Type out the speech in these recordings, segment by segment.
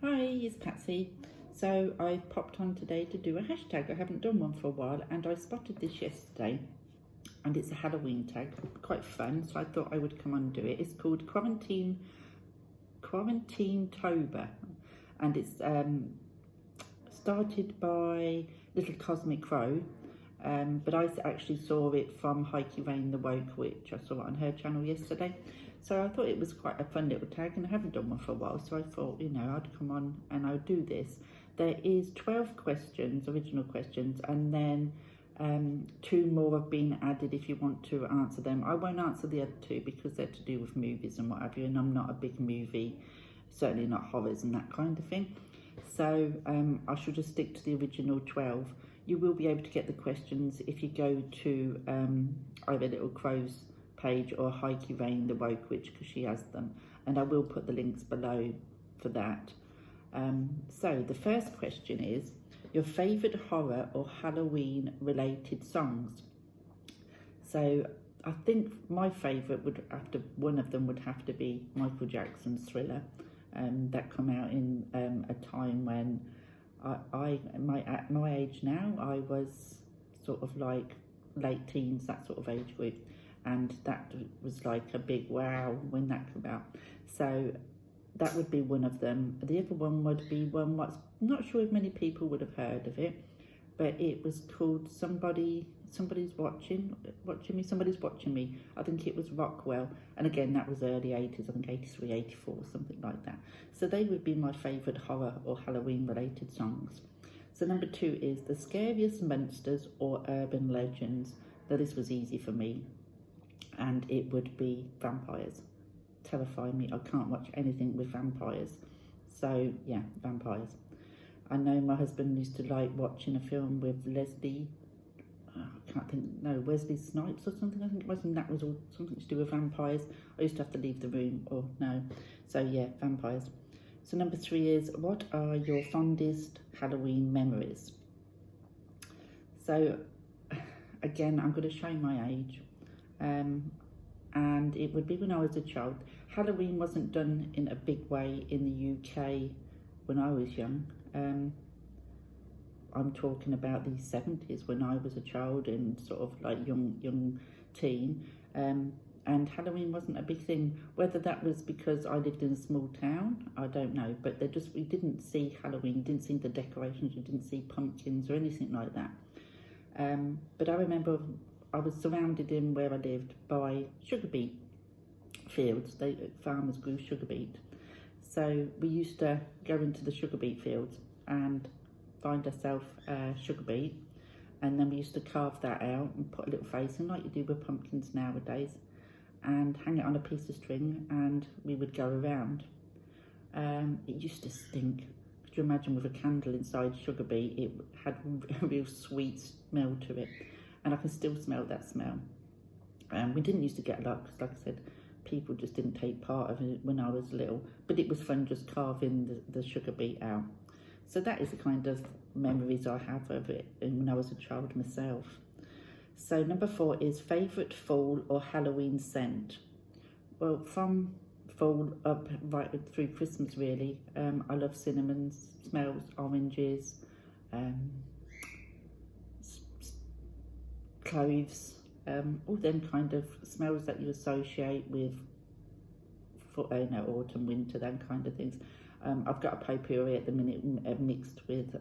Hi, it's Patsy. So I've popped on today to do a hashtag. I haven't done one for a while, and I spotted this yesterday, and it's a Halloween tag, quite fun. So I thought I would come on and do it. It's called Quarantine Tober, and it's started by Little Cosmic Crow. But I actually saw it from Heiki the Woke Witch. I saw it on her channel yesterday. So I thought it was quite a fun little tag, and I haven't done one for a while. So I thought, I'd come on and I'd do this. There is 12 questions, original questions, and then 2 more have been added if you want to answer them. I won't answer the other 2 because they're to do with movies and what have you, and I'm not a big movie, certainly not horrors and that kind of thing. So I shall just stick to the original 12. You will be able to get the questions if you go to either Little Crow's page or Heiki the Woke Witch, because she has them, and I will put the links below for that. So the first question is your favourite horror or Halloween related songs. So I think my favourite one of them would have to be Michael Jackson's Thriller. That come out in a time when at my age now, I was sort of like late teens, that sort of age group, and that was like a big wow when that came out. So that would be one of them. The other one would be one what's not sure if many people would have heard of it, but it was called Somebody's watching me. I think it was Rockwell, and again that was early 80s, I think 83, 84, something like that. So they would be my favourite horror or Halloween related songs. So number 2 is the scariest monsters or urban legends. Now this was easy for me, and it would be vampires. Terrify me. I can't watch anything with vampires. So yeah, vampires. I know my husband used to like watching a film with Wesley Snipes or something, I think it was, and that was all something to do with vampires. I used to have to leave the room, or no. So yeah, vampires. So number 3 is, what are your fondest Halloween memories? So again, I'm going to show my age, and it would be when I was a child. Halloween wasn't done in a big way in the UK when I was young. I'm talking about the 70s when I was a child and sort of like young teen, and Halloween wasn't a big thing. Whether that was because I lived in a small town, I don't know, but we didn't see Halloween, you didn't see the decorations, you didn't see pumpkins or anything like that. But I remember I was surrounded in where I lived by sugar beet fields. Farmers grew sugar beet, so we used to go into the sugar beet fields and find ourselves sugar beet, and then we used to carve that out and put a little face in like you do with pumpkins nowadays, and hang it on a piece of string, and we would go around. It used to stink. Could you imagine, with a candle inside sugar beet? It had a real sweet smell to it, and I can still smell that smell. We didn't used to get a lot because, like I said, people just didn't take part of it when I was little, but it was fun just carving the sugar beet out. So that is the kind of memories I have of it when I was a child myself. So number 4 is favourite fall or Halloween scent. Well, from fall up right through Christmas really. I love cinnamon smells, oranges, cloves, all them kind of smells that you associate with autumn, winter, them kind of things. I've got a potpourri at the minute mixed with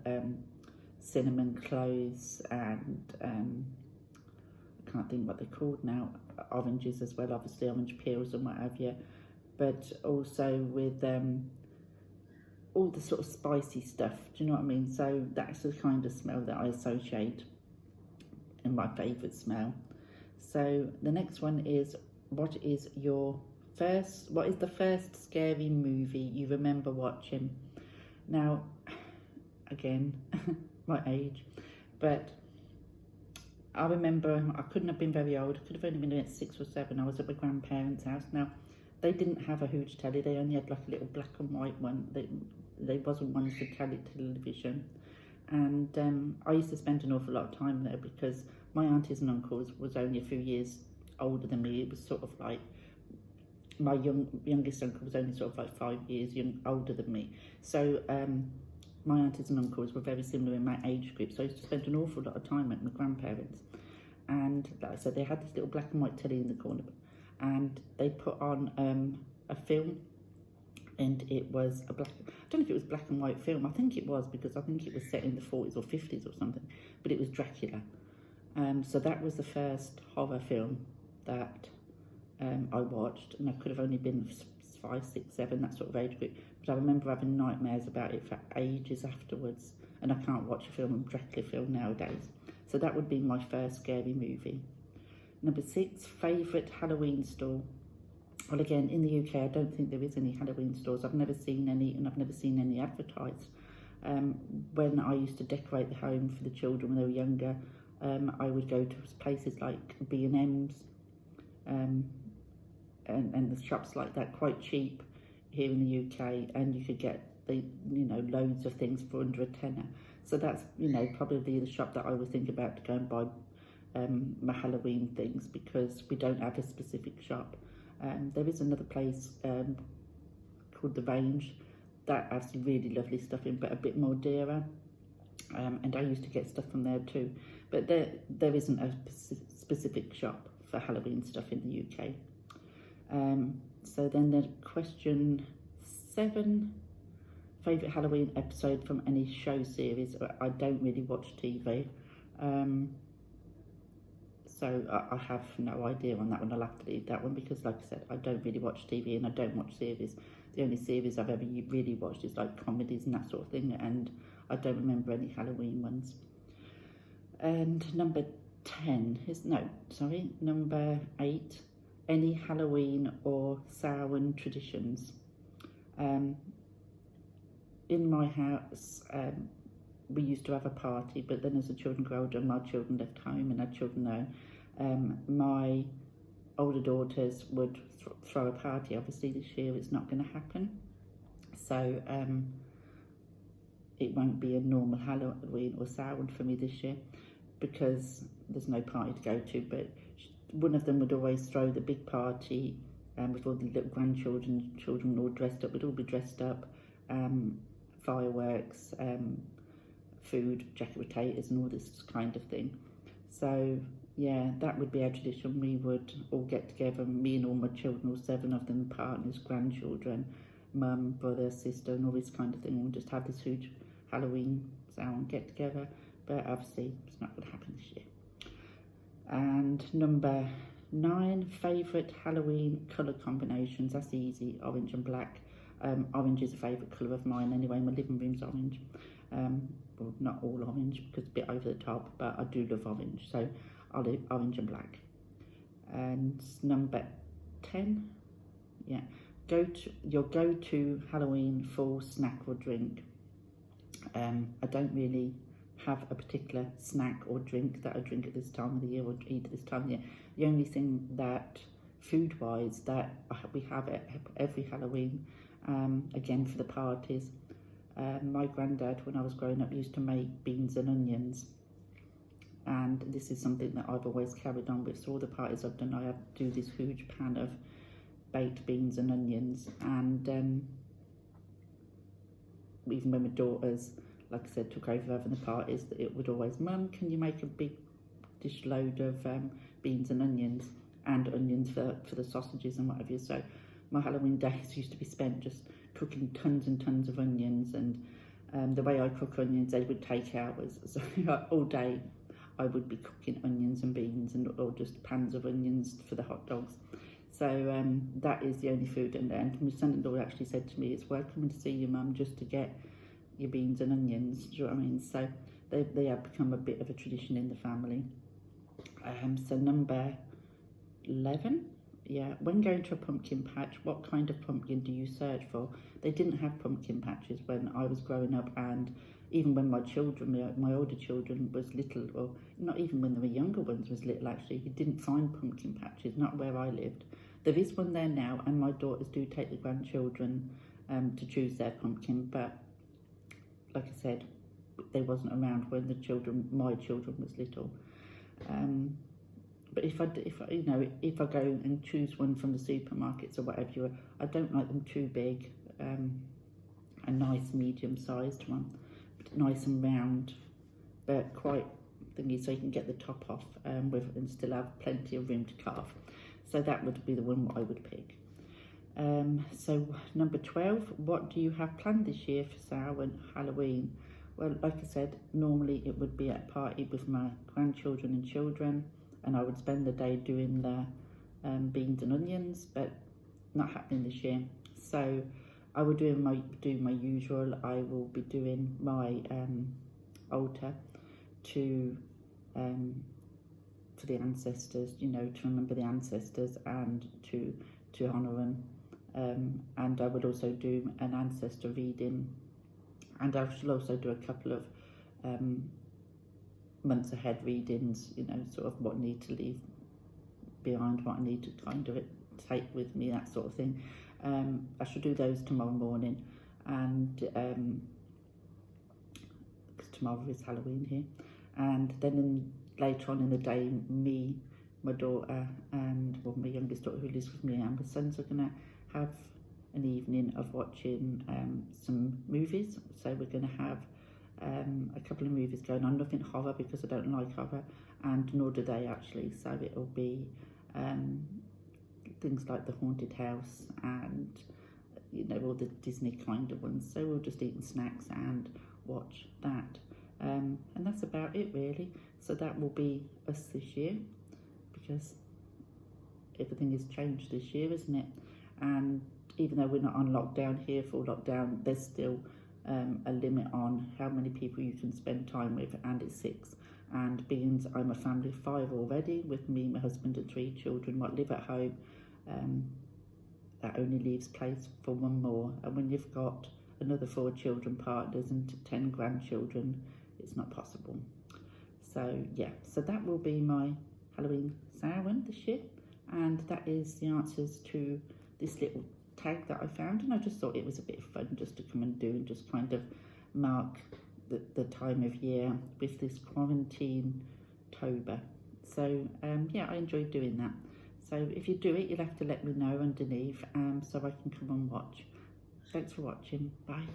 cinnamon, cloves, and I can't think what they're called now, oranges as well, obviously orange peels and what have you, but also with all the sort of spicy stuff, do you know what I mean? So that's the kind of smell that I associate in my favourite smell. So the next one is, what is the first scary movie you remember watching? Now, again, my age, but I remember I couldn't have been very old. I could have only been about 6 or 7. I was at my grandparents' house. Now, they didn't have a huge telly. They only had like a little black and white one. They wasn't ones for television. And I used to spend an awful lot of time there because my aunties and uncles was only a few years older than me. It was sort of like my youngest uncle was only sort of like 5 years older than me. So my aunties and uncles were very similar in my age group. So I used to spend an awful lot of time at my grandparents. And like I said, they had this little black and white telly in the corner. And they put on a film. And it was I don't know if it was black and white film. I think it was, because I think it was set in the 40s or 50s or something. But it was Dracula. So that was the first horror film that I watched, and I could have only been 5, 6, 7, that sort of age group. But I remember having nightmares about it for ages afterwards, and I can't watch a Dracula film nowadays. So that would be my first scary movie. Number 6, favourite Halloween store. Well, again, in the UK, I don't think there is any Halloween stores. I've never seen any, and I've never seen any advertised. When I used to decorate the home for the children when they were younger, I would go to places like B&M's and the shops like that, quite cheap here in the UK, and you could get loads of things for under a tenner. So that's probably the shop that I would think about to go and buy my Halloween things, because we don't have a specific shop. There is another place called The Range that has some really lovely stuff in, but a bit more dearer. And I used to get stuff from there too. But there isn't a specific shop for Halloween stuff in the UK. So then the question 7, favourite Halloween episode from any show series. I don't really watch TV. So I have no idea on that one. I'll have to leave that one, because like I said, I don't really watch TV and I don't watch series. The only series I've ever really watched is like comedies and that sort of thing, and I don't remember any Halloween ones. And number 8, any Halloween or Samhain traditions. In my house, we used to have a party, but then as the children grew older, my children left home and had children now. My older daughters would throw a party. Obviously this year it's not going to happen, so it won't be a normal Halloween or Samhain for me this year, because there's no party to go to. But one of them would always throw the big party with all the little children all dressed up. We'd all be dressed up, fireworks, food, jacket potatoes and all this kind of thing. So yeah, that would be our tradition. We would all get together, me and all my children, all 7 of them, partners, grandchildren, mum, brother, sister and all this kind of thing. We'll just have this huge Halloween sound get together, but obviously it's not going to happen this year. And number 9, favourite Halloween colour combinations. That's easy, orange and black. Orange is a favourite colour of mine anyway. My living room's orange. Well, not all orange, because it's a bit over the top, but I do love orange, so I'll leave orange and black. And number 10, yeah, your go-to Halloween fall snack or drink. I don't really have a particular snack or drink that I drink at this time of the year or eat at this time of the year. The only thing that food-wise that we have at every Halloween, again for the parties, my granddad, when I was growing up, used to make beans and onions, and this is something that I've always carried on with. So all the parties I've done, I do this huge pan of baked beans and onions. And even when my daughters, like I said, took over having the parties, it would always, Mum, can you make a big dish load of beans and onions for the sausages and whatever. So my Halloween days used to be spent just cooking tons and tons of onions, and the way I cook onions, they would take hours. So all day I would be cooking onions and beans, or just pans of onions for the hot dogs. So that is the only food. And my son-in-law actually said to me, it's worth coming to see your mum just to get your beans and onions. Do you know what I mean? So they have become a bit of a tradition in the family. So number 11, yeah, when going to a pumpkin patch, what kind of pumpkin do you search for? They didn't have pumpkin patches when I was growing up, and even when my children, my older children was little, or not even when they were younger ones was little actually, you didn't find pumpkin patches, not where I lived. There is one there now, and my daughters do take the grandchildren to choose their pumpkin, but like I said, they wasn't around when my children was little. But if I go and choose one from the supermarkets or whatever, I don't like them too big. A nice medium-sized one, nice and round, but quite thingy, so you can get the top off and still have plenty of room to carve. So that would be the one I would pick. So number 12, what do you have planned this year for Samhain, Halloween? Well, like I said, normally it would be at a party with my grandchildren and children, and I would spend the day doing the beans and onions, but not happening this year. So I will do my usual. I will be doing my altar for the ancestors, to remember the ancestors and to honour them. And I would also do an ancestor reading, and I shall also do a couple of months ahead readings, sort of what I need to leave behind, what I need to kind of take with me, that sort of thing. I shall do those tomorrow morning, and because tomorrow is Halloween here, and then later on in the day, me, my daughter, and my youngest daughter who lives with me, and my sons are going to have an evening of watching some movies. So we're going to have a couple of movies going on, nothing horror because I don't like horror, and nor do they actually, so it'll be things like The Haunted House and all the Disney kind of ones. So we'll just eat snacks and watch that, and that's about it really. So that will be us this year, because everything has changed this year, isn't it? And even though we're not on lockdown here, full lockdown, there's still a limit on how many people you can spend time with, and it's 6. And being I'm a family of 5 already, with me, my husband and 3 children what live at home, that only leaves place for 1 more. And when you've got another 4 children partners and 10 grandchildren, it's not possible. So yeah, so that will be my Halloween Samhain this year, and that is the answers to this little tag that I found, and I just thought it was a bit of fun just to come and do and just kind of mark the time of year with this quarantine-tober. So yeah, I enjoyed doing that. So if you do it, you'll have to let me know underneath so I can come and watch. Thanks for watching. Bye.